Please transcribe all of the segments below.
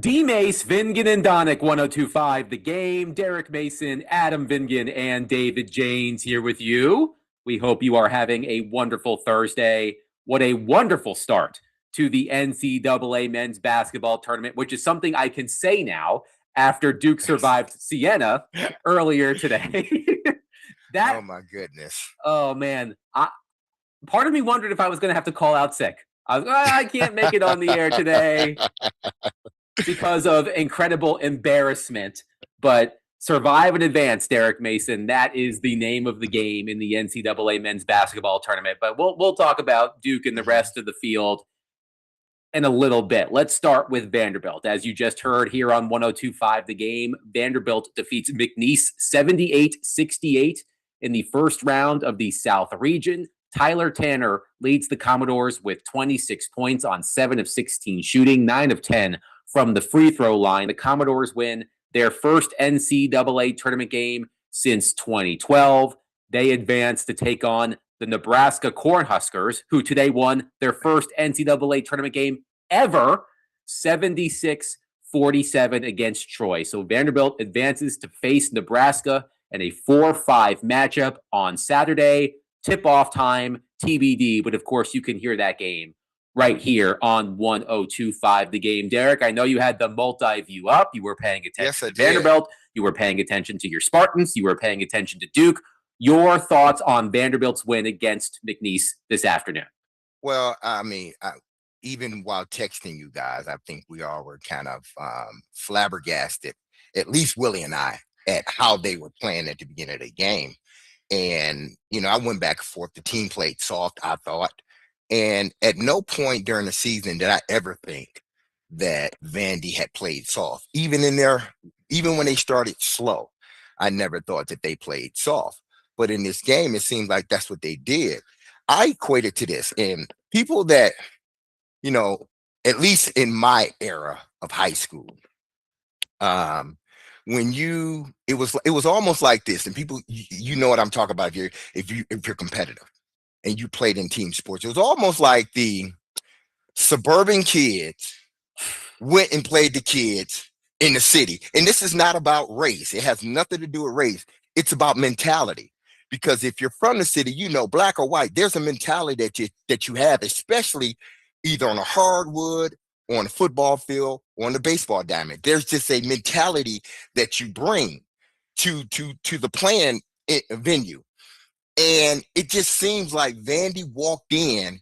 D Mace, Vingan, and Donick, 1025 The Game. Derek Mason, Adam Vingan, and David Janes here with you. We hope you are having a wonderful Thursday. What a wonderful start to the NCAA men's basketball tournament, which is something I can say now after Duke survived Siena earlier today. Oh my goodness. Oh man. Part of me wondered if I was going to have to call out sick. I can't make it on the air today because of incredible embarrassment. But survive and advance, Derek Mason. That is the name of the game in the NCAA men's basketball tournament. But we'll talk about Duke and the rest of the field in a little bit. Let's start with Vanderbilt. As you just heard here on 1025 The Game, Vanderbilt defeats McNeese 78-68 in the first round of the South region. Tyler Tanner leads the Commodores with 26 points on 7 of 16 shooting, 9 of 10 from the free throw line. The Commodores win their first NCAA tournament game since 2012. They advance to take on the Nebraska Cornhuskers, who today won their first NCAA tournament game ever, 76-47 against Troy. So Vanderbilt advances to face Nebraska in a 4-5 matchup on Saturday. Tip-off time, TBD, but of course you can hear that game right here on 1025 The Game. Derek, I know you had the multi-view up. You were paying attention to Vanderbilt. You were paying attention to your Spartans. You were paying attention to Duke. Your thoughts on Vanderbilt's win against McNeese this afternoon? Well, I mean, even while texting you guys, I think we all were kind of flabbergasted, at least Willie and I, at how they were playing at the beginning of the game. And, I went back and forth. The team played soft, I thought. And at no point during the season did I ever think that Vandy had played soft. Even when they started slow, I never thought that they played soft. But in this game, it seemed like that's what they did. I equate it to this. And people that, at least in my era of high school, it was almost like this, and people, you know what I'm talking about here. If you're competitive and you played in team sports, it was almost like the suburban kids went and played the kids in the city. And this is not about race. It has nothing to do with race. It's about mentality. Because if you're from the city, black or white, there's a mentality that you have, especially either on a hardwood, on the football field, or on the baseball diamond. There's just a mentality that you bring to the playing venue. And it just seems like Vandy walked in,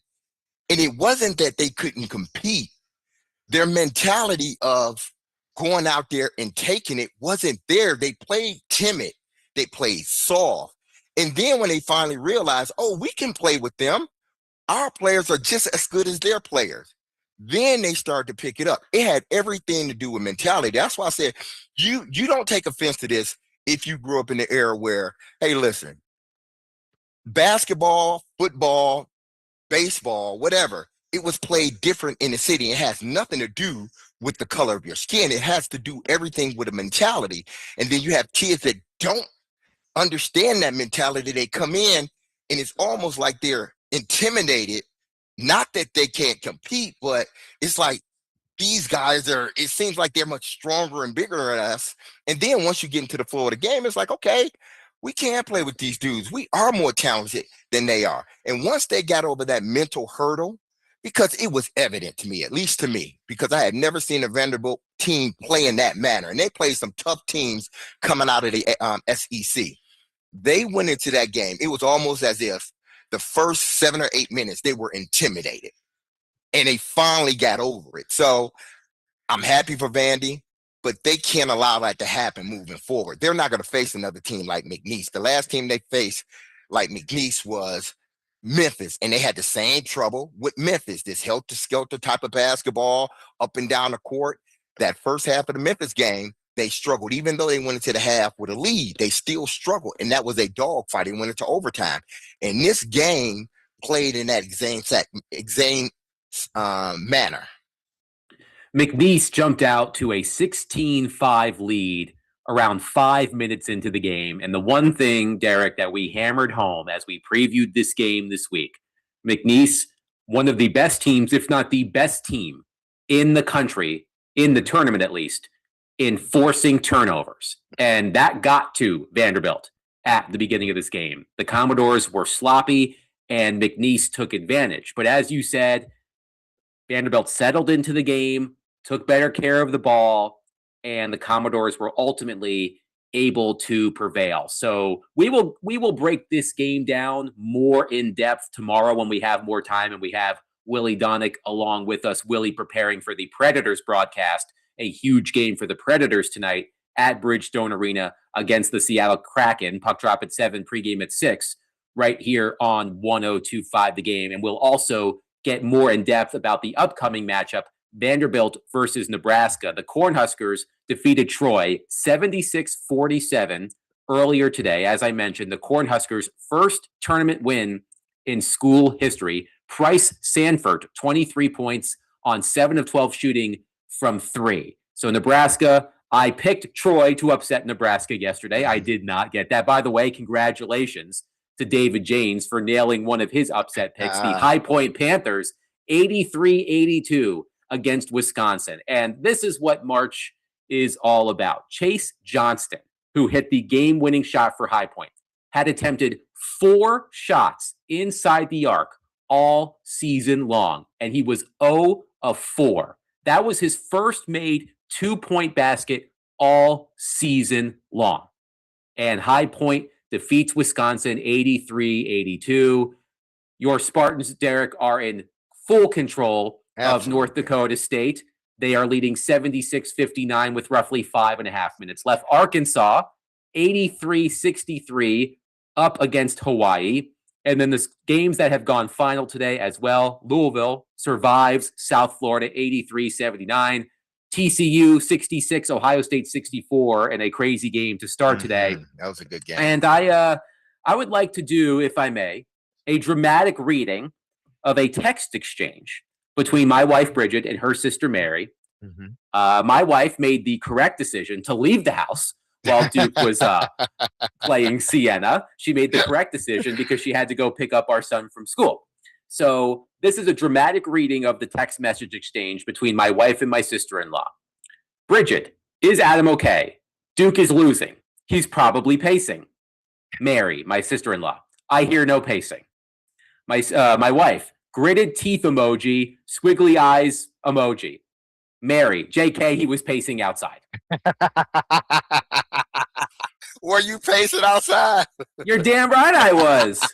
and it wasn't that they couldn't compete. Their mentality of going out there and taking it wasn't there. They played timid. They played soft. And then when they finally realized, we can play with them, our players are just as good as their players. Then they started to pick it up. It had everything to do with mentality. That's why I said, you don't take offense to this if you grew up in the era where, hey, listen, basketball, football, baseball, whatever, it was played different in the city. It has nothing to do with the color of your skin. It has to do everything with a mentality. And then you have kids that don't understand that mentality. They come in, and it's almost like they're intimidated. Not that they can't compete, but it's like these guys it seems like they're much stronger and bigger than us. And then once you get into the flow of the game, it's like, okay, we can't play with these dudes. We are more talented than they are. And once they got over that mental hurdle, because it was evident to me, at least to me, because I had never seen a Vanderbilt team play in that manner. And they played some tough teams coming out of the SEC. They went into that game. It was almost as if the first 7 or 8 minutes, they were intimidated, and they finally got over it. So I'm happy for Vandy, but they can't allow that to happen moving forward. They're not going to face another team like McNeese. The last team they faced like McNeese was Memphis, and they had the same trouble with Memphis, this helter-skelter type of basketball up and down the court. That first half of the Memphis game, they struggled. Even though they went into the half with a lead, they still struggled. And that was a dogfight. They went into overtime. And this game played in that exact manner. McNeese jumped out to a 16-5 lead around 5 minutes into the game. And the one thing, Derek, that we hammered home as we previewed this game this week, McNeese, one of the best teams, if not the best team in the country in the tournament, at least, in forcing turnovers. And that got to Vanderbilt at the beginning of this game. The Commodores were sloppy, and McNeese took advantage. But as you said, Vanderbilt settled into the game, took better care of the ball, and the Commodores were ultimately able to prevail. So we will break this game down more in depth tomorrow when we have more time and we have Willie Donick along with us. Willie preparing for the Predators broadcast, a huge game for the Predators tonight at Bridgestone Arena against the Seattle Kraken. Puck drop at 7, pregame at 6, right here on 102.5 The Game. And we'll also get more in depth about the upcoming matchup, Vanderbilt versus Nebraska. The Cornhuskers defeated Troy 76-47 earlier today. As I mentioned, the Cornhuskers' first tournament win in school history. Price Sanford, 23 points on 7 of 12 shooting from 3. So Nebraska, I picked Troy to upset Nebraska yesterday. I did not get that. By the way, congratulations to David James for nailing one of his upset picks. The High Point Panthers, 83-82 against Wisconsin. And this is what March is all about. Chase Johnston, who hit the game-winning shot for High Point, had attempted 4 shots inside the arc all season long, and he was 0 of 4. That was his first made 2-point basket all season long. And High Point defeats Wisconsin 83-82. Your Spartans, Derek, are in full control of North Dakota State. They are leading 76-59 with roughly 5.5 minutes left. Arkansas, 83-63 up against Hawaii. And then the games that have gone final today as well. Louisville survives South Florida 83-79. TCU 66, Ohio State 64, and a crazy game to start today. That was a good game. And I would like to do, if I may, a dramatic reading of a text exchange between my wife Bridget and her sister Mary. My wife made the correct decision to leave the house while Duke was playing Siena. She made the correct decision because she had to go pick up our son from school. So this is a dramatic reading of the text message exchange between my wife and my sister-in-law. Bridget, is Adam okay? Duke is losing. He's probably pacing. Mary, my sister-in-law, I hear no pacing. My wife, gritted teeth emoji, squiggly eyes emoji. Mary, JK, he was pacing outside. Were you pacing outside? You're damn right I was.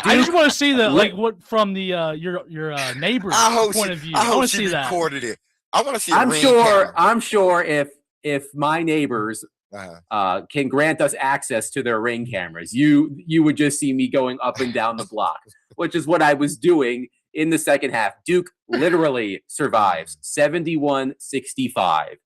I just want to see the what from the your neighbor's point of view. I want to see that. Recorded it. I want to see. I'm sure if my neighbors can grant us access to their Ring cameras, you would just see me going up and down the block, which is what I was doing in the second half. Duke literally survives 71-65.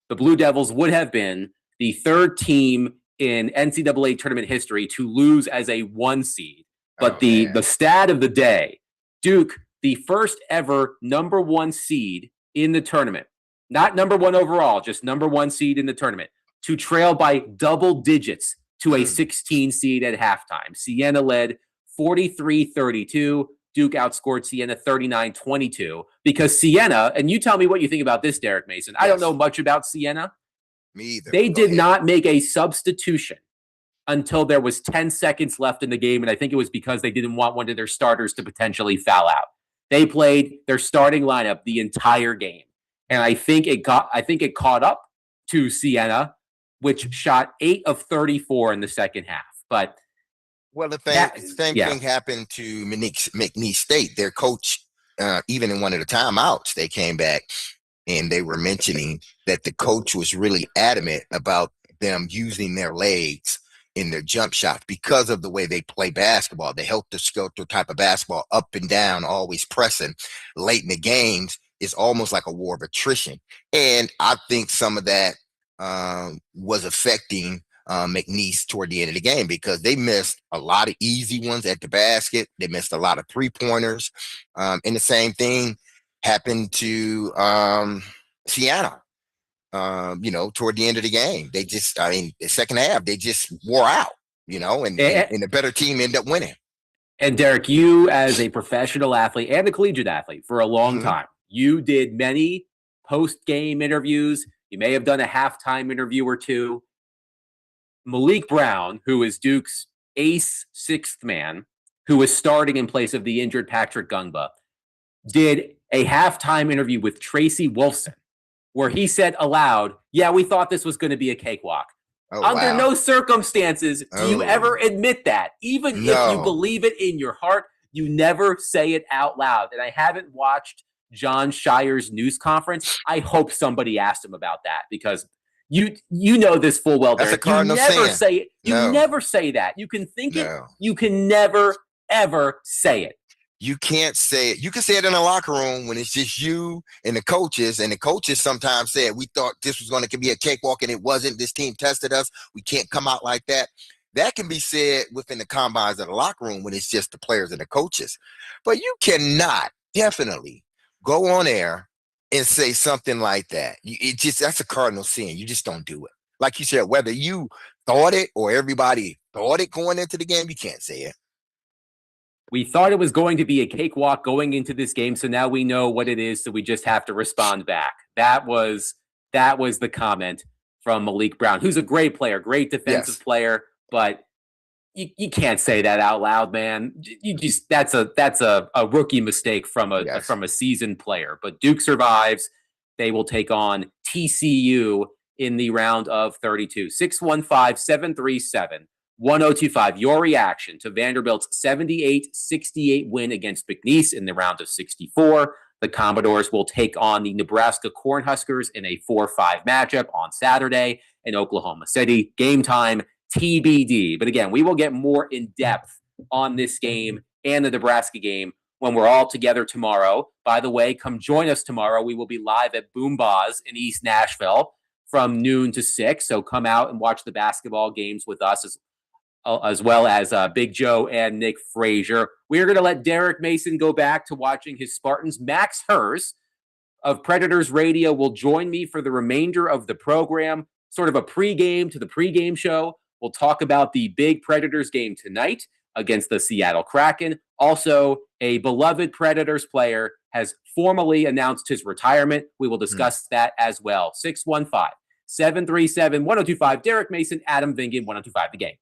The Blue Devils would have been the third team in NCAA tournament history to lose as a 1 seed. But the stat of the day, Duke, the first ever number 1 seed in the tournament, not number 1 overall, just number 1 seed in the tournament, to trail by double digits to a 16 seed at halftime. Siena led 43-32. Duke outscored Siena 39-22 because Siena, and you tell me what you think about this, Derek Mason. I don't know much about Siena. Me either. They did not make a substitution until there was 10 seconds left in the game, and I think it was because they didn't want one of their starters to potentially foul out. They played their starting lineup the entire game, and I think it caught up to Siena, which shot 8 of 34 in the second half. But the same thing happened to McNeese State. Their coach, even in one of the timeouts, they came back and they were mentioning that the coach was really adamant about them using their legs in their jump shots because of the way they play basketball. They help the skelter type of basketball, up and down, always pressing. Late in the games, it's almost like a war of attrition. And I think some of that was affecting McNeese toward the end of the game because they missed a lot of easy ones at the basket. They missed a lot of 3-pointers. And the same thing happened to Siena. Toward the end of the game, the second half, they just wore out, and the better team ended up winning. And Derek, you as a professional athlete and a collegiate athlete for a long time, you did many post-game interviews. You may have done a halftime interview or two. Malik Brown, who is Duke's ace sixth man, who is starting in place of the injured Patrick Gungba, did a halftime interview with Tracy Wolfson, where he said aloud, yeah, we thought this was going to be a cakewalk. Under no circumstances do you ever admit that. Even if you believe it in your heart, you never say it out loud. And I haven't watched John Shire's news conference. I hope somebody asked him about that, because you know this full well, That's Derek. a Cardinal you never sin. say it. You never say that. You can think it. You can never, ever say it. You can't say it. You can say it in a locker room when it's just you and the coaches. And the coaches sometimes said, we thought this was going to be a cakewalk and it wasn't. This team tested us. We can't come out like that. That can be said within the combines of the locker room when it's just the players and the coaches. But you cannot definitely go on air and say something like that. That's a cardinal sin. You just don't do it. Like you said, whether you thought it or everybody thought it going into the game, you can't say it. We thought it was going to be a cakewalk going into this game, so now we know what it is, so we just have to respond back. That was the comment from Malik Brown, who's a great player, great defensive player, but you can't say that out loud, man. That's a rookie mistake from a seasoned player. But Duke survives. They will take on TCU in the round of 32. 615-737-1025. Your reaction to Vanderbilt's 78-68 win against McNeese in the round of 64. The Commodores will take on the Nebraska Cornhuskers in a 4-5 matchup on Saturday in Oklahoma City. Game time, TBD. But again, we will get more in depth on this game and the Nebraska game when we're all together tomorrow. By the way, come join us tomorrow. We will be live at Boom Baz in East Nashville from noon to 6. So come out and watch the basketball games with us as well as Big Joe and Nick Frazier. We're going to let Derek Mason go back to watching his Spartans. Max Hers of Predators Radio will join me for the remainder of the program, sort of a pregame to the pregame show. We'll talk about the big Predators game tonight against the Seattle Kraken. Also, a beloved Predators player has formally announced his retirement. We will discuss that as well. 615-737-1025. Derek Mason, Adam Vingan, 1025 The Game.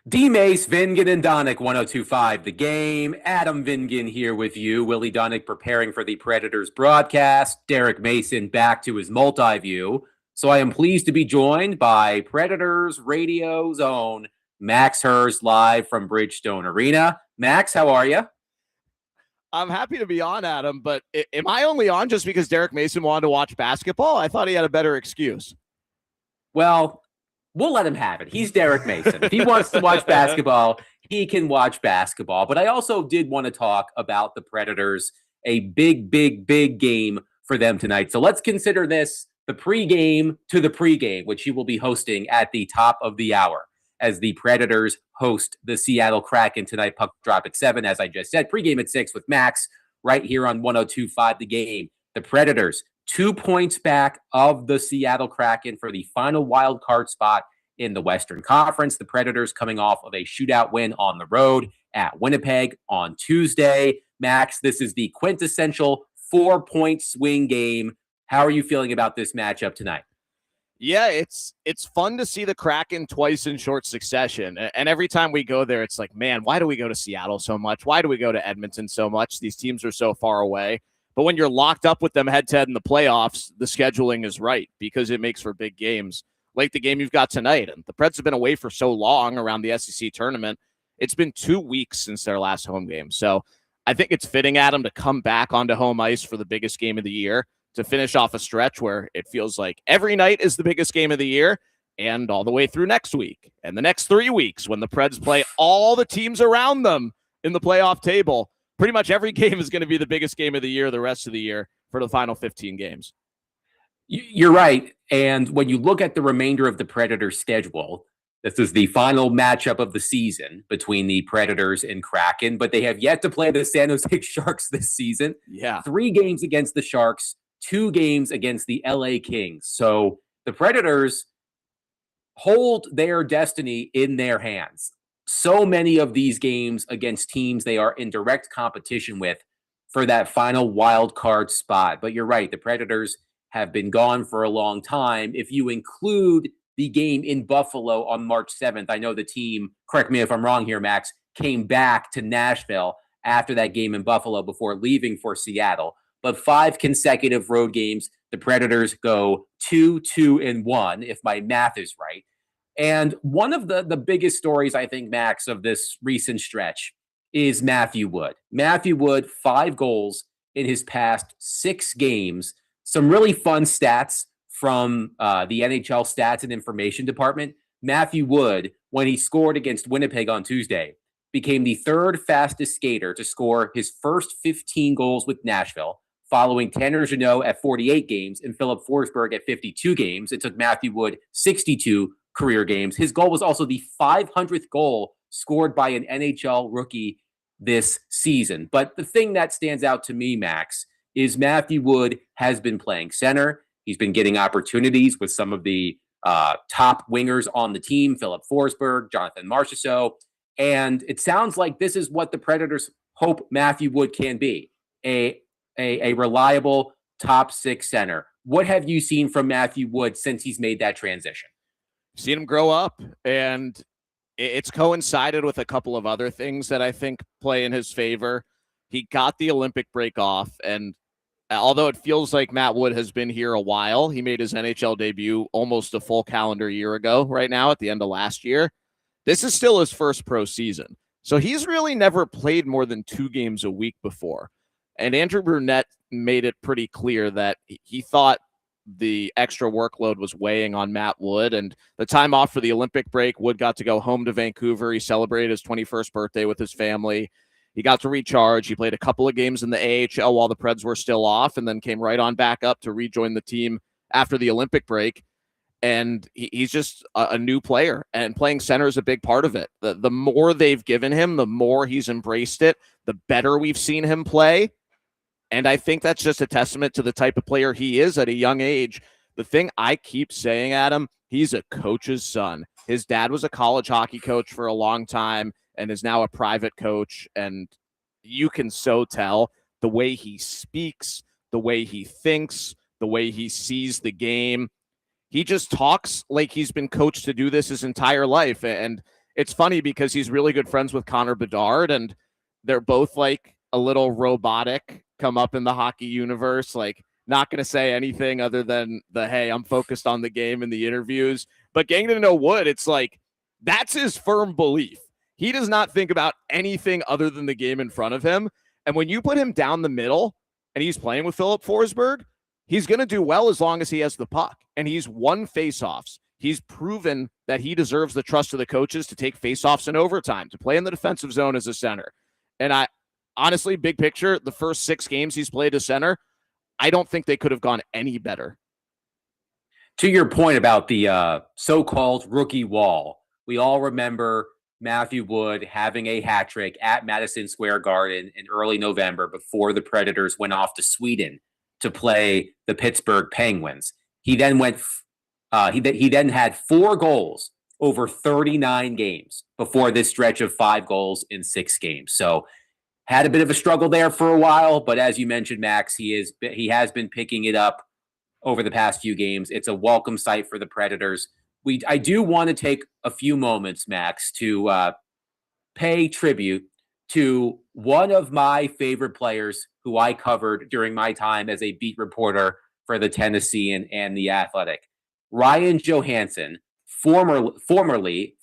D Mace, Vingan, and Donick, 1025 The Game. Adam Vingan here with you. Willie Donick preparing for the Predators broadcast. Derek Mason back to his multi-view. So I am pleased to be joined by Predators Radio's own Max Hurst live from Bridgestone Arena. Max, how are you? I'm happy to be on, Adam, but am I only on just because Derek Mason wanted to watch basketball? I thought he had a better excuse. Well, we'll let him have it. He's Derek Mason. If he wants to watch basketball, he can watch basketball. But I also did want to talk about the Predators, a big, big, big game for them tonight. So let's consider this the pregame to the pregame, which he will be hosting at the top of the hour as the Predators host the Seattle Kraken tonight. Puck drop at 7, as I just said. Pregame at 6 with Max right here on 102.5 The Game. The Predators 2 points back of the Seattle Kraken for the final wild card spot in the Western Conference. The Predators coming off of a shootout win on the road at Winnipeg on Tuesday. Max, this is the quintessential 4-point swing game. How are you feeling about this matchup tonight? Yeah, it's fun to see the Kraken twice in short succession. And every time we go there, it's like, man, why do we go to Seattle so much? Why do we go to Edmonton so much? These teams are so far away. But when you're locked up with them head-to-head in the playoffs, the scheduling is right because it makes for big games like the game you've got tonight. And the Preds have been away for so long around the SEC tournament. It's been 2 weeks since their last home game. So I think it's fitting, Adam, to come back onto home ice for the biggest game of the year to finish off a stretch where it feels like every night is the biggest game of the year and all the way through next week and the next 3 weeks when the Preds play all the teams around them in the playoff table. Pretty much every game is going to be the biggest game of the year the rest of the year for the final 15 games. You're right. And when you look at the remainder of the Predators schedule, this is the final matchup of the season between the Predators and Kraken, but they have yet to play the San Jose Sharks this season. Yeah. 3 games against the Sharks, 2 games against the LA Kings. So the Predators hold their destiny in their hands. So many of these games against teams they are in direct competition with for that final wild card spot. But you're right, the Predators have been gone for a long time. If you include the game in Buffalo on March 7th, I know the team, correct me if I'm wrong here, Max, came back to Nashville after that game in Buffalo before leaving for Seattle. But 5 consecutive road games, the Predators go 2-2-1, if my math is right. And one of the biggest stories, I think, Max, of this recent stretch is Matthew Wood. Matthew Wood, 5 goals in his past 6 games. Some really fun stats from the NHL Stats and Information Department. Matthew Wood, when he scored against Winnipeg on Tuesday, became the 3rd fastest skater to score his first 15 goals with Nashville, following Tanner Jeannot at 48 games and Philip Forsberg at 52 games. It took Matthew Wood 62 career games. His goal was also the 500th goal scored by an NHL rookie this season. But the thing that stands out to me, Max, is Matthew Wood has been playing center. He's been getting opportunities with some of the top wingers on the team, Philip Forsberg, Jonathan Marchessault. And it sounds like this is what the Predators hope Matthew Wood can be, a reliable top 6 center. What have you seen from Matthew Wood since he's made that transition? Seen him grow up, and it's coincided with a couple of other things that I think play in his favor. He got the Olympic break off, and although it feels like Matt Wood has been here a while, he made his NHL debut almost a full calendar year ago right now at the end of last year. This is still his first pro season. So he's really never played more than 2 games a week before. And Andrew Brunette made it pretty clear that he thought the extra workload was weighing on Matt Wood, and the time off for the Olympic break, Wood got to go home to Vancouver. He celebrated his 21st birthday with his family. He got to recharge. He played a couple of games in the AHL while the Preds were still off, and then came right on back up to rejoin the team after the Olympic break. And he's just a new player, and playing center is a big part of it. The more they've given him, the more he's embraced it, the better we've seen him play. And I think that's just a testament to the type of player he is at a young age. The thing I keep saying, Adam, he's a coach's son. His dad was a college hockey coach for a long time and is now a private coach. And you can so tell the way he speaks, the way he thinks, the way he sees the game. He just talks like he's been coached to do this his entire life. And it's funny because he's really good friends with Connor Bedard, and they're both like a little robotic, come up in the hockey universe, like not going to say anything other than hey, I'm focused on the game in the interviews. But getting to know Wood, it's like, that's his firm belief. He does not think about anything other than the game in front of him. And when you put him down the middle and he's playing with Philip Forsberg, he's going to do well as long as he has the puck. And he's won faceoffs. He's proven that he deserves the trust of the coaches to take faceoffs in overtime, to play in the defensive zone as a center. And I honestly, big picture, the first 6 games he's played as center, I don't think they could have gone any better. To your point about the so-called rookie wall, we all remember Matthew Wood having a hat trick at Madison Square Garden in early November before the Predators went off to Sweden to play the Pittsburgh Penguins. He then went. He then had 4 goals over 39 games before this stretch of 5 goals in 6 games. So had a bit of a struggle there for a while, but as you mentioned, Max, he has been picking it up over the past few games. It's a welcome sight for the Predators. I do want to take a few moments, Max, to pay tribute to one of my favorite players who I covered during my time as a beat reporter for the Tennessean and the Athletic. Ryan Johansson, formally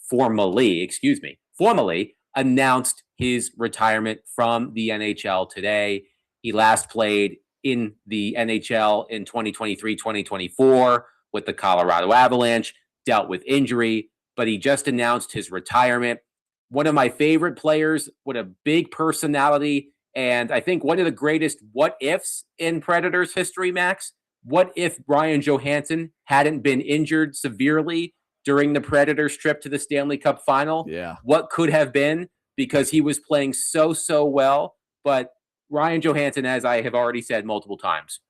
announced his retirement from the NHL today. He last played in the NHL in 2023-2024 with the Colorado Avalanche, dealt with injury, but he just announced his retirement. One of my favorite players, with a big personality, and I think one of the greatest what-ifs in Predators history, Max. What if Ryan Johansson hadn't been injured severely during the Predators' trip to the Stanley Cup final? Yeah. What could have been, because he was playing so well. But Ryan Johansson, as I have already said multiple times,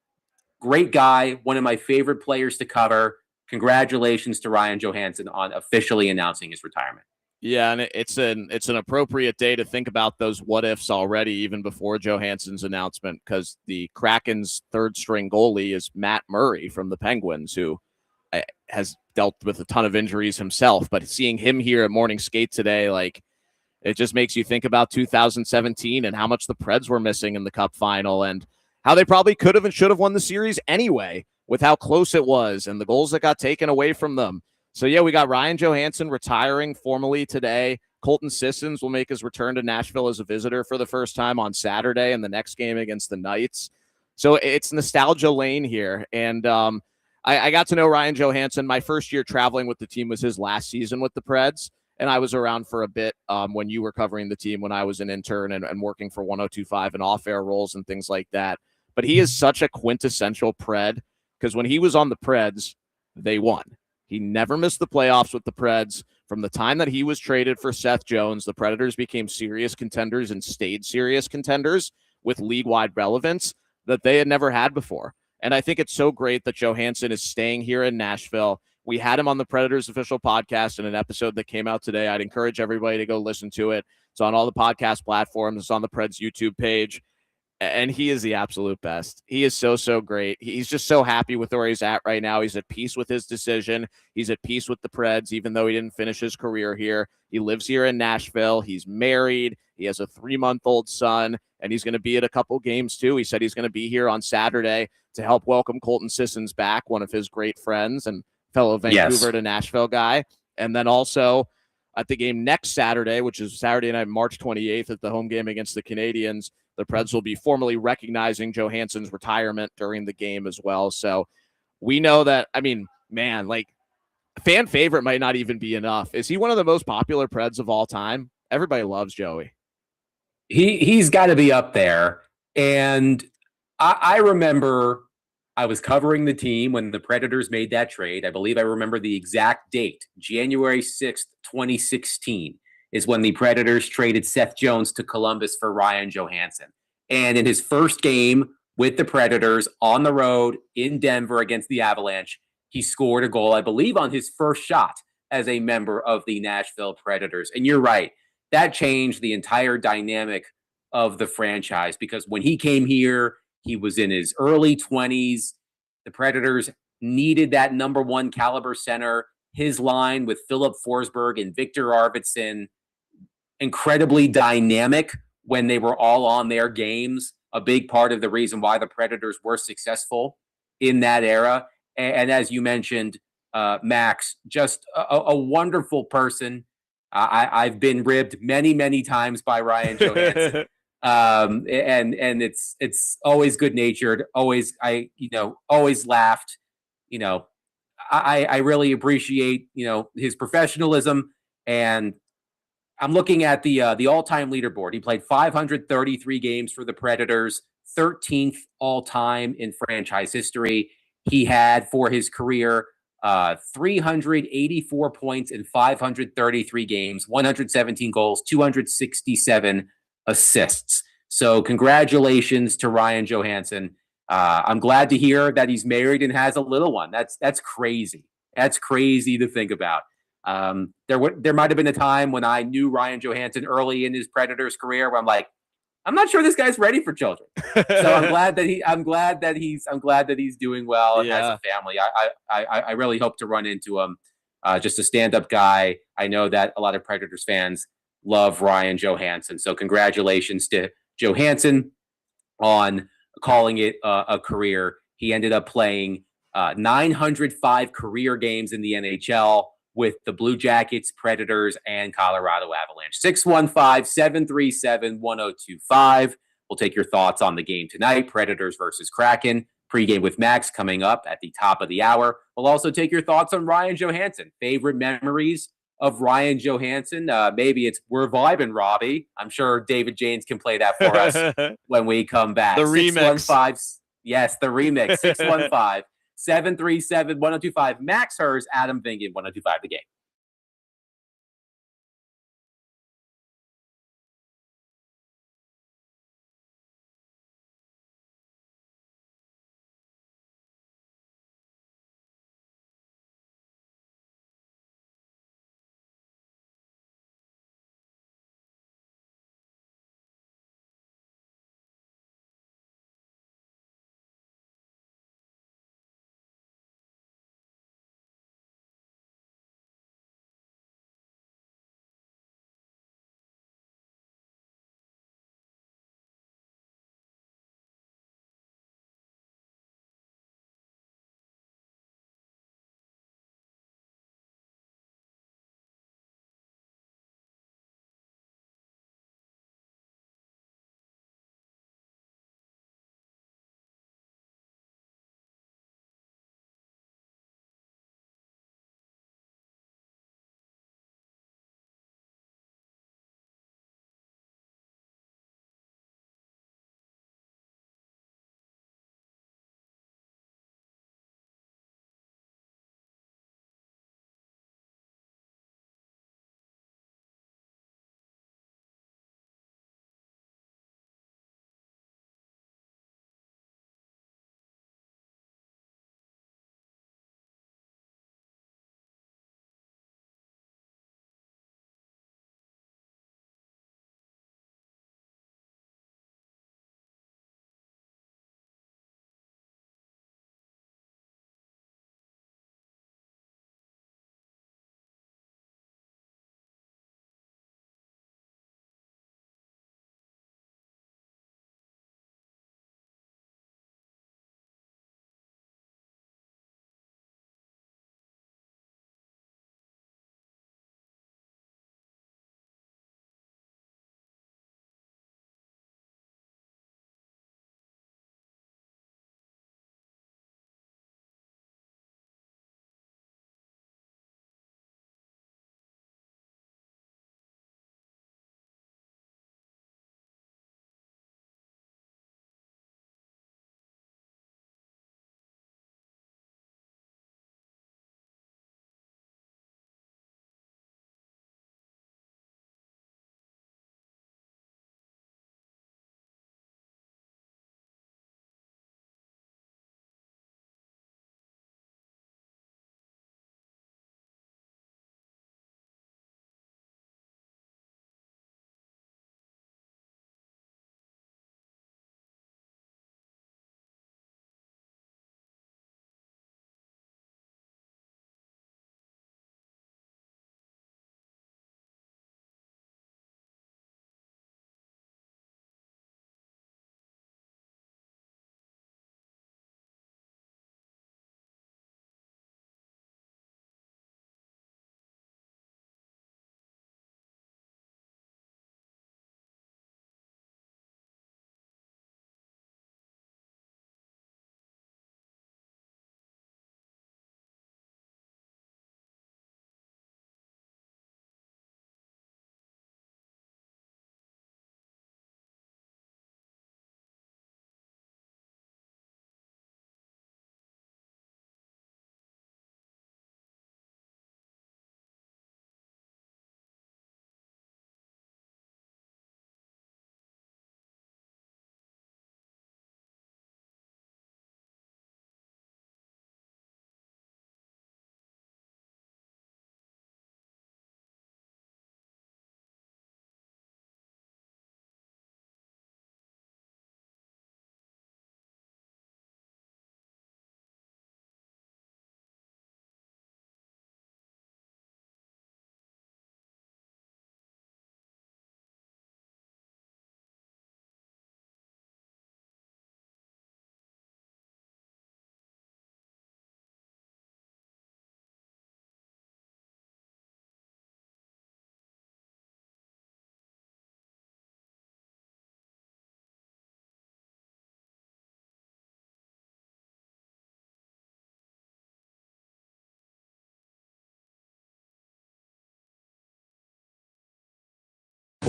great guy, one of my favorite players to cover. Congratulations to Ryan Johansson on officially announcing his retirement. Yeah, and it's an appropriate day to think about those what ifs already, even before Johansson's announcement, because the Kraken's third string goalie is Matt Murray from the Penguins, who has dealt with a ton of injuries himself. But seeing him here at morning skate today, like, it just makes you think about 2017 and how much the Preds were missing in the Cup final and how they probably could have and should have won the series anyway with how close it was and the goals that got taken away from them. So, yeah, we got Ryan Johansson retiring formally today. Colton Sissons will make his return to Nashville as a visitor for the first time on Saturday in the next game against the Knights. So it's nostalgia lane here. And I got to know Ryan Johansson. My first year traveling with the team was his last season with the Preds. And I was around for a bit when you were covering the team when I was an intern and working for 102.5 and off-air roles and things like that. But he is such a quintessential Pred because when he was on the Preds, they won. He never missed the playoffs with the Preds. From the time that he was traded for Seth Jones, the Predators became serious contenders and stayed serious contenders with league-wide relevance that they had never had before. And I think it's so great that Johansson is staying here in Nashville. We had him on the Predators official podcast in an episode that came out today. I'd encourage everybody to go listen to it. It's on all the podcast platforms. It's on the Preds YouTube page. And he is the absolute best. He is so great. He's just so happy with where he's at right now. He's at peace with his decision. He's at peace with the Preds, even though he didn't finish his career here. He lives here in Nashville. He's married. He has a 3-month-old son, and he's going to be at a couple games too. He said he's going to be here on Saturday to help welcome Colton Sissons back, one of his great friends and fellow Vancouver to Nashville guy. And then also at the game next Saturday, which is Saturday night, March 28th at the home game against the Canadiens, the Preds will be formally recognizing Johansson's retirement during the game as well. So we know that, I mean, man, like, fan favorite might not even be enough. Is he one of the most popular Preds of all time? Everybody loves Joey. He's got to be up there. And I remember I was covering the team when the Predators made that trade. I believe I remember the exact date, January 6th, 2016. Is when the Predators traded Seth Jones to Columbus for Ryan Johansson. And in his first game with the Predators on the road in Denver against the Avalanche, he scored a goal, I believe, on his first shot as a member of the Nashville Predators. And you're right, that changed the entire dynamic of the franchise because when he came here, he was in his early 20s. The Predators needed that number 1 caliber center. his line with Philip Forsberg and Victor Arvidsson, incredibly dynamic when they were all on their games. A big part of the reason why the Predators were successful in that era. And as you mentioned, Max, just a wonderful person. I've been ribbed many, many times by Ryan Johansson. And it's always good natured. Always, always laughed. I really appreciate, his professionalism. And I'm looking at the all-time leaderboard. He played 533 games for the Predators, 13th all-time in franchise history. He had for his career 384 points in 533 games, 117 goals, 267 assists. So congratulations to Ryan Johansson. I'm glad to hear that he's married and has a little one. That's crazy. That's crazy to think about. There might have been a time when I knew Ryan Johansson early in his Predators career where I'm like, I'm not sure this guy's ready for children. So I'm glad that he's doing well and has a family. I really hope to run into him. Just a stand-up guy. I know that a lot of Predators fans love Ryan Johansson. So congratulations to Johansson on calling it a career. He ended up playing 905 career games in the NHL with the Blue Jackets, Predators, and Colorado Avalanche. 615-737-1025. We'll take your thoughts on the game tonight, Predators versus Kraken. Pregame with Max coming up at the top of the hour. We'll also take your thoughts on Ryan Johansson. Favorite memories of Ryan Johansson? Maybe it's We're Vibing, Robbie. I'm sure David James can play that for us when we come back. The remix. Yes, the remix. 615-737-1025. Max Hers, Adam Vingan, 1025 The Game.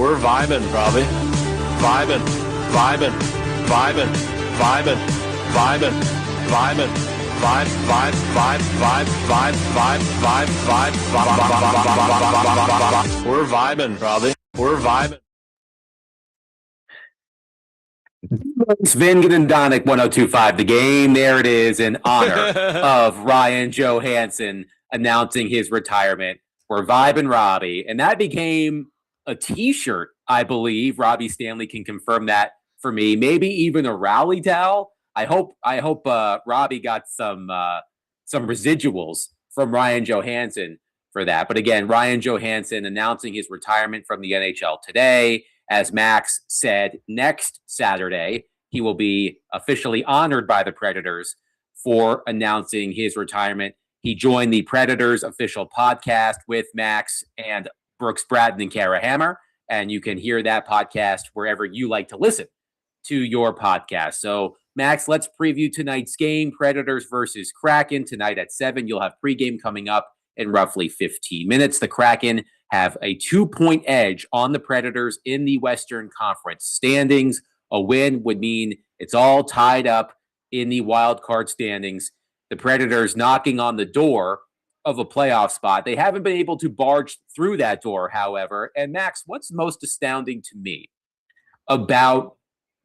We're vibing, Robbie. Vibing, vibing, vibing, vibing, vibing, vibing, vibe, vibe, vibe, vibe, vibe, vibe, vibe, vibe, vibe. We're vibing, Robbie. We're vibing. Sven Gdendonic 1025, the game. There it is in honor of Ryan Johansson announcing his retirement. We're vibing, Robbie. And that became a t-shirt, I believe. Robbie Stanley can confirm that for me. Maybe even a rally towel. I hope Robbie got some residuals from Ryan Johansson for that. But again, Ryan Johansson announcing his retirement from the NHL today. As Max said, next Saturday, he will be officially honored by the Predators for announcing his retirement. He joined the Predators official podcast with Max and Brooks Bratton and Kara Hammer, and you can hear that podcast wherever you like to listen to your podcast. So, Max, let's preview tonight's game, Predators versus Kraken, tonight at 7. You'll have pregame coming up in roughly 15 minutes. The Kraken have a 2-point edge on the Predators in the Western Conference standings. A win would mean it's all tied up in the wild card standings. The Predators knocking on the door of a playoff spot. They haven't been able to barge through that door, however. And Max, what's most astounding to me about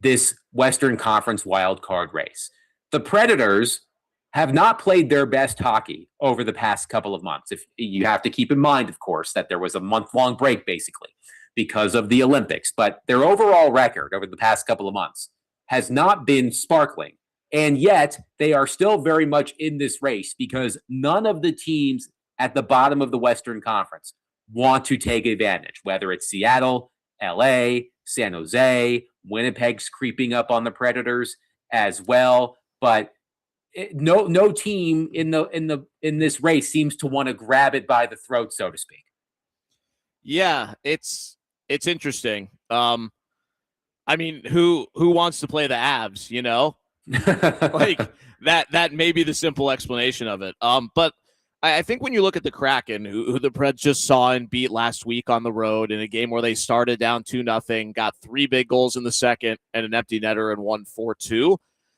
this Western Conference wild card race? The Predators have not played their best hockey over the past couple of months. If you have to keep in mind, of course, that there was a month-long break basically because of the Olympics, but their overall record over the past couple of months has not been sparkling. And yet they are still very much in this race because none of the teams at the bottom of the Western Conference want to take advantage, whether it's Seattle, LA, San Jose, Winnipeg's creeping up on the Predators as well. But no team in this race seems to want to grab it by the throat, so to speak. Yeah, it's interesting. I mean, who wants to play the Avs, you know? Like that may be the simple explanation of it. But I think when you look at the Kraken, who the Preds just saw and beat last week on the road in a game where they started down 2-0, got 3 big goals in the second and an empty netter and won 4-2.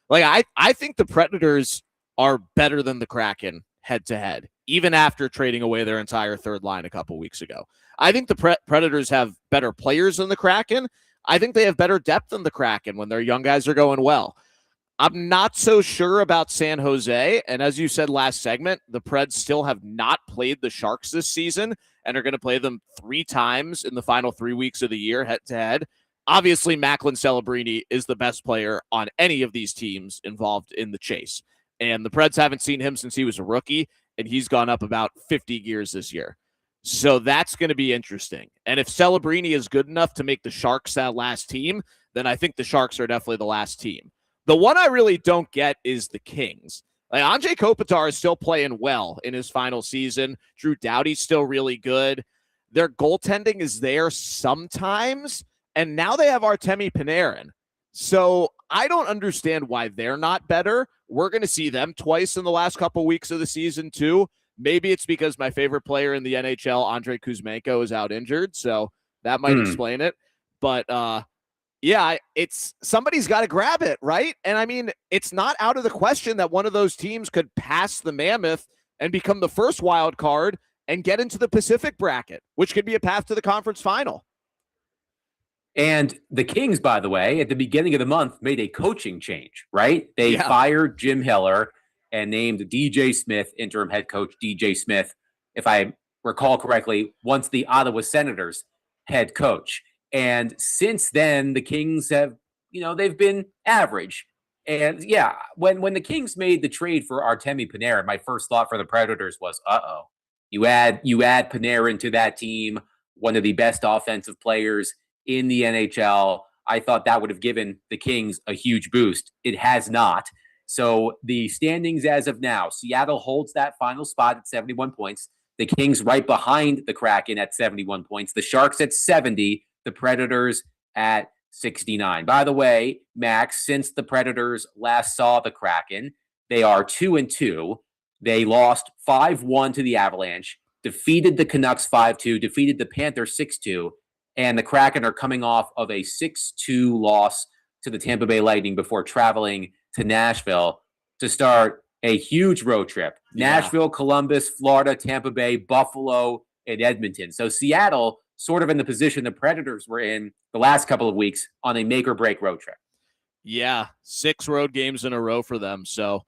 Like I think the Predators are better than the Kraken head to head, even after trading away their entire third line a couple weeks ago. I think the Predators have better players than the Kraken. I think they have better depth than the Kraken when their young guys are going well. I'm not so sure about San Jose. And as you said last segment, the Preds still have not played the Sharks this season and are going to play them 3 times in the final 3 weeks of the year head to head. Obviously, Macklin Celebrini is the best player on any of these teams involved in the chase. And the Preds haven't seen him since he was a rookie, and he's gone up about 50 gears this year. So that's going to be interesting. And if Celebrini is good enough to make the Sharks that last team, then I think the Sharks are definitely the last team. The one I really don't get is the Kings. Like, Andrei Kopitar is still playing well in his final season. Drew Doughty's still really good. Their goaltending is there sometimes. And now they have Artemi Panarin. So I don't understand why they're not better. We're going to see them twice in the last couple weeks of the season, too. Maybe it's because my favorite player in the NHL, Andrei Kuzmenko, is out injured. So that might explain it. But, yeah, it's somebody's got to grab it, right? And I mean, it's not out of the question that one of those teams could pass the Mammoth and become the first wild card and get into the Pacific bracket, which could be a path to the conference final. And the Kings, by the way, at the beginning of the month, made a coaching change, right? They fired Jim Hiller and named DJ Smith, interim head coach DJ Smith, if I recall correctly, once the Ottawa Senators head coach. And since then, the Kings have, they've been average. And yeah, when the Kings made the trade for Artemi Panarin, my first thought for the Predators was, you add Panarin to that team, one of the best offensive players in the NHL. I thought that would have given the Kings a huge boost. It has not. So the standings as of now, Seattle holds that final spot at 71 points. The Kings right behind the Kraken at 71 points. The Sharks at 70. The Predators at 69. By the way, Max, since the Predators last saw the Kraken, they are 2-2. They lost 5-1 to the Avalanche, defeated the Canucks 5-2, defeated the Panthers 6-2, and the Kraken are coming off of a 6-2 loss to the Tampa Bay Lightning before traveling to Nashville to start a huge road trip. Yeah. Nashville, Columbus, Florida, Tampa Bay, Buffalo, and Edmonton. So Seattle sort of in the position the Predators were in the last couple of weeks on a make or break road trip. Yeah, 6 road games in a row for them. So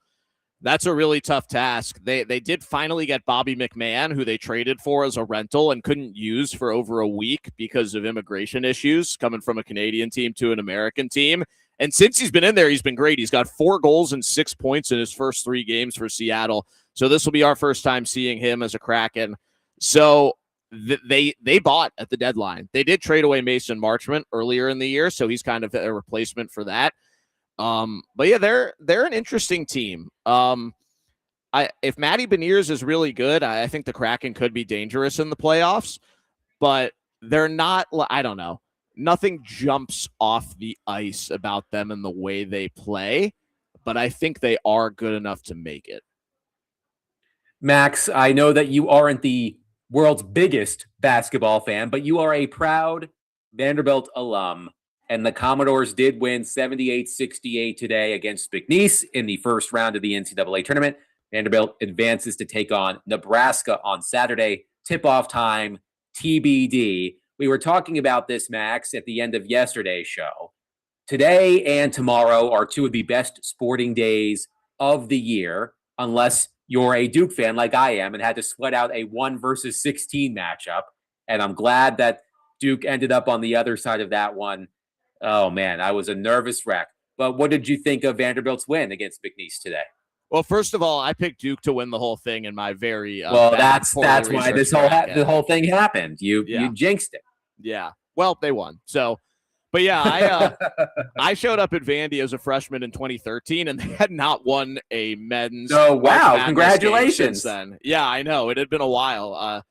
that's a really tough task. They did finally get Bobby McMahon, who they traded for as a rental and couldn't use for over a week because of immigration issues coming from a Canadian team to an American team. And since he's been in there, he's been great. He's got 4 goals and 6 points in his first 3 games for Seattle. So this will be our first time seeing him as a Kraken. So they bought at the deadline. They did trade away Mason Marchment earlier in the year, so he's kind of a replacement for that. But yeah, they're an interesting team. If Matty Beniers is really good, I think the Kraken could be dangerous in the playoffs, but they're not, I don't know. Nothing jumps off the ice about them and the way they play, but I think they are good enough to make it. Max, I know that you aren't the world's biggest basketball fan, but you are a proud Vanderbilt alum. And the Commodores did win 78-68 today against McNeese in the first round of the NCAA tournament. Vanderbilt advances to take on Nebraska on Saturday. Tip-off time, TBD. We were talking about this, Max, at the end of yesterday's show. Today and tomorrow are 2 of the best sporting days of the year, unless you're a Duke fan like I am and had to sweat out a 1 versus 16 matchup. And I'm glad that Duke ended up on the other side of that one. Oh, man, I was a nervous wreck. But what did you think of Vanderbilt's win against McNeese today? Well, first of all, I picked Duke to win the whole thing in my very that's why this the whole thing happened. You jinxed it. Yeah. Well, they won. So, but yeah, I showed up at Vandy as a freshman in 2013, and they had not won a men's. Oh wow! Congratulations. Since then. Yeah, I know it had been a while.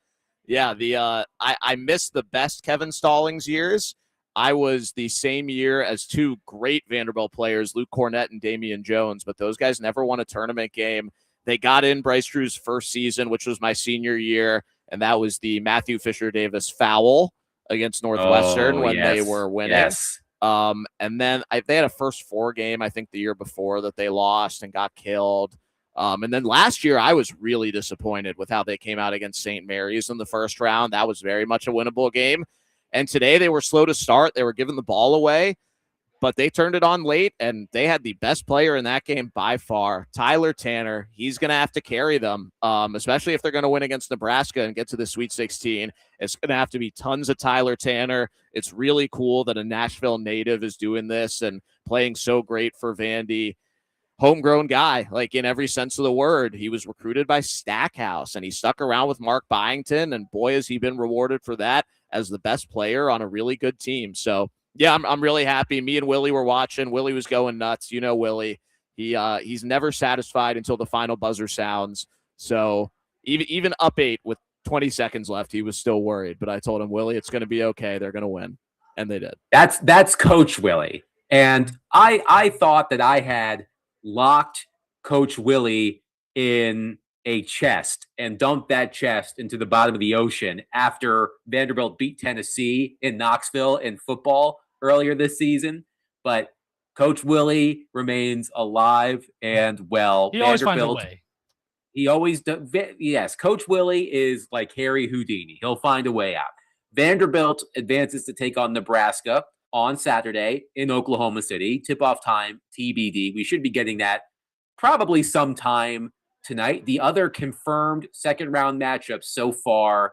I missed the best Kevin Stallings years. I was the same year as 2 great Vanderbilt players, Luke Cornett and Damian Jones, but those guys never won a tournament game. They got in Bryce Drew's first season, which was my senior year, and that was the Matthew Fisher-Davis foul against Northwestern when they were winning. Yes. And then they had a first 4 game, I think, the year before that they lost and got killed. And then last year, I was really disappointed with how they came out against St. Mary's in the first round. That was very much a winnable game. And today they were slow to start. They were giving the ball away, but they turned it on late, and they had the best player in that game by far, Tyler Tanner. He's going to have to carry them, especially if they're going to win against Nebraska and get to the Sweet 16. It's going to have to be tons of Tyler Tanner. It's really cool that a Nashville native is doing this and playing so great for Vandy. Homegrown guy, like in every sense of the word. He was recruited by Stackhouse, and he stuck around with Mark Byington, and boy, has he been rewarded for that as the best player on a really good team. So, yeah, I'm really happy. Me and Willie were watching. Willie was going nuts. You know Willie. He's never satisfied until the final buzzer sounds. So, even up 8 with 20 seconds left, he was still worried. But I told him, Willie, it's going to be okay. They're going to win. And they did. That's Coach Willie. And I thought that I had locked Coach Willie in a chest and dumped that chest into the bottom of the ocean after Vanderbilt beat Tennessee in Knoxville in football earlier this season. But Coach Willie remains alive and well. He always finds a way. He always does. Yes, Coach Willie is like Harry Houdini. He'll find a way out. Vanderbilt advances to take on Nebraska on Saturday in Oklahoma City. Tip-off time, TBD. We should be getting that probably sometime tonight. The other confirmed second-round matchups so far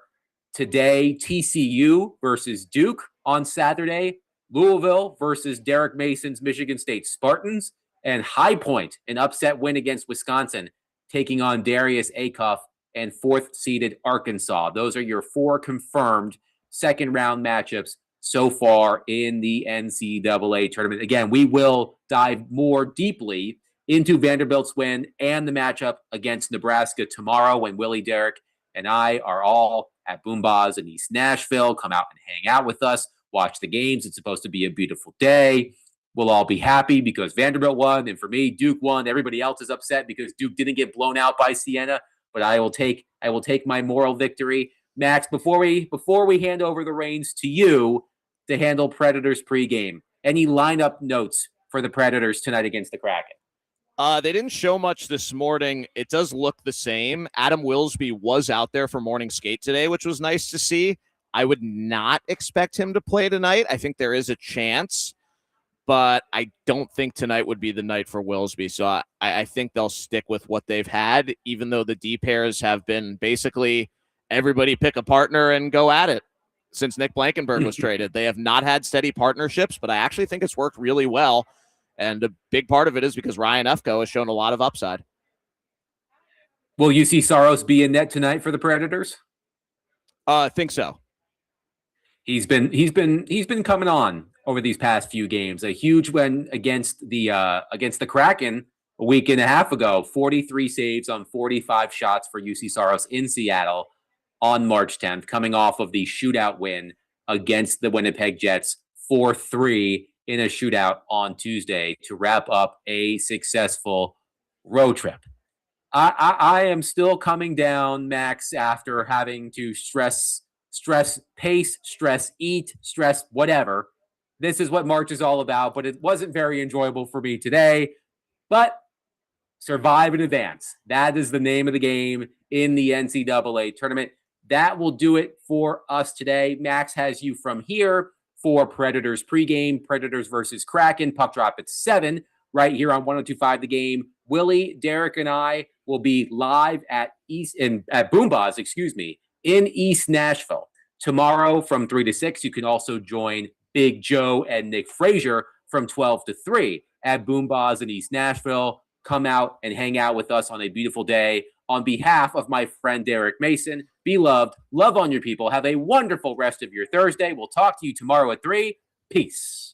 today, TCU versus Duke on Saturday, Louisville versus Derek Mason's Michigan State Spartans, and High Point, an upset win against Wisconsin, taking on Darius Acuff and 4th-seeded Arkansas. Those are your 4 confirmed second-round matchups so far in the NCAA tournament. Again, we will dive more deeply into Vanderbilt's win and the matchup against Nebraska tomorrow when Willie, Derek, and I are all at Boom Baz in East Nashville. Come out and hang out with us, watch the games. It's supposed to be a beautiful day. We'll all be happy because Vanderbilt won, and for me, Duke won. Everybody else is upset because Duke didn't get blown out by Siena, but I will take my moral victory. Max, before we hand over the reins to you, to handle Predators pregame? Any lineup notes for the Predators tonight against the Kraken? They didn't show much this morning. It does look the same. Adam Wilsby was out there for morning skate today, which was nice to see. I would not expect him to play tonight. I think there is a chance, but I don't think tonight would be the night for Wilsby. So I think they'll stick with what they've had, even though the D pairs have been basically everybody pick a partner and go at it since Nick Blankenburg was traded. They have not had steady partnerships, but I actually think it's worked really well. And a big part of it is because Ryan Ufko has shown a lot of upside. Will UC Saros be in net tonight for the Predators? I think so. He's been coming on over these past few games. A huge win against the Kraken a week and a half ago. 43 saves on 45 shots for UC Saros in Seattle on March 10th, coming off of the shootout win against the Winnipeg Jets 4-3 in a shootout on Tuesday to wrap up a successful road trip. I am still coming down, Max, after having to stress pace, stress eat, stress whatever. This is what March is all about, but it wasn't very enjoyable for me today. But survive and advance. That is the name of the game in the NCAA tournament. That will do it for us today. Max has you from here for Predators pregame, Predators versus Kraken. Puck drop at 7 right here on 102.5 The Game. Willie, Derek, and I will be live at Boombas, in East Nashville tomorrow from 3 to 6. You can also join Big Joe and Nick Frazier from 12 to 3 at Boombas in East Nashville. Come out and hang out with us on a beautiful day. On behalf of my friend Derek Mason, be loved, love on your people. Have a wonderful rest of your Thursday. We'll talk to you tomorrow at 3. Peace.